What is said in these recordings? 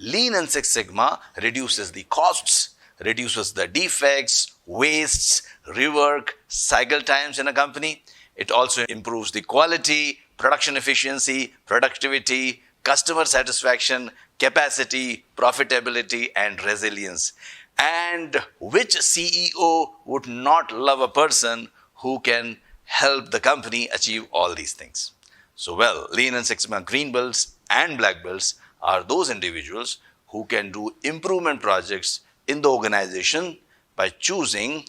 Lean and Six Sigma reduces the costs, reduces the defects, wastes, rework, cycle times in a company. It also improves the quality, production efficiency, productivity, customer satisfaction, capacity, profitability, and resilience. And which CEO would not love a person who can help the company achieve all these things? So, well, Lean and Six Sigma green belts and black belts are those individuals who can do improvement projects in the organization by choosing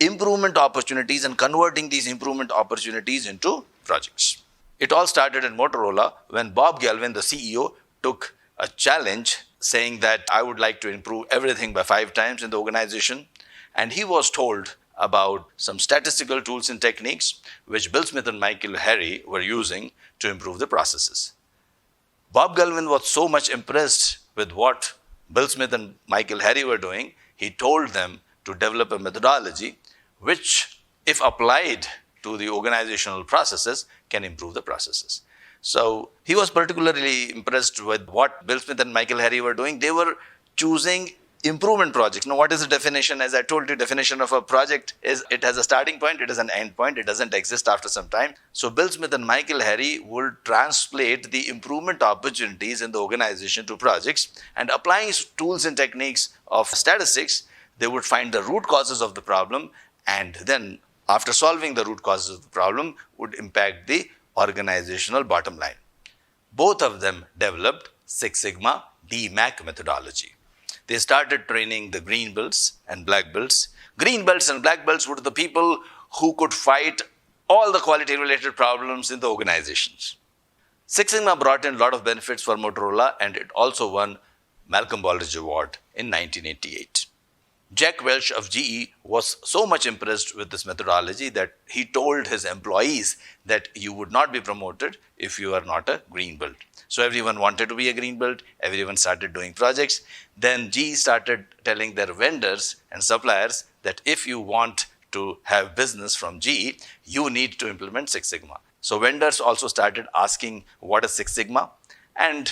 improvement opportunities and converting these improvement opportunities into projects. It all started in Motorola when Bob Galvin, the CEO, took a challenge saying that I would like to improve everything by 5 times in the organization. And he was told about some statistical tools and techniques which Bill Smith and Michael Harry were using to improve the processes. Bob Galvin was so much impressed with what Bill Smith and Michael Harry were doing, he told them to develop a methodology which, if applied to the organizational processes, can improve the processes. So he was particularly impressed with what Bill Smith and Michael Harry were doing. They were choosing improvement projects. Now, what is the definition? As I told you, definition of a project is it has a starting point, it has an end point, it doesn't exist after some time. So Bill Smith and Michael Harry would translate the improvement opportunities in the organization to projects, and applying tools and techniques of statistics, they would find the root causes of the problem, and then after solving the root causes of the problem would impact the organizational bottom line. Both of them developed Six Sigma DMAC methodology. They started training the green belts and black belts. Green belts and black belts were the people who could fight all the quality related problems in the organizations. Six Sigma brought in a lot of benefits for Motorola, and it also won Malcolm Baldrige Award in 1988. Jack Welch of GE was so much impressed with this methodology that he told his employees that you would not be promoted if you are not a green belt. So everyone wanted to be a green belt, everyone started doing projects. Then GE started telling their vendors and suppliers that if you want to have business from GE, you need to implement Six Sigma. So vendors also started asking what is Six Sigma, and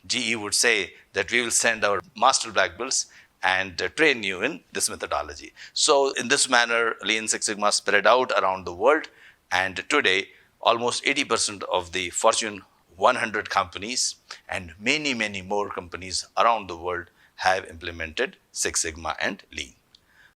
GE would say that we will send our master black belts and train you in this methodology. So in this manner, Lean Six Sigma spread out around the world, and today almost 80% of the Fortune 100 companies and many more companies around the world have implemented Six Sigma and Lean.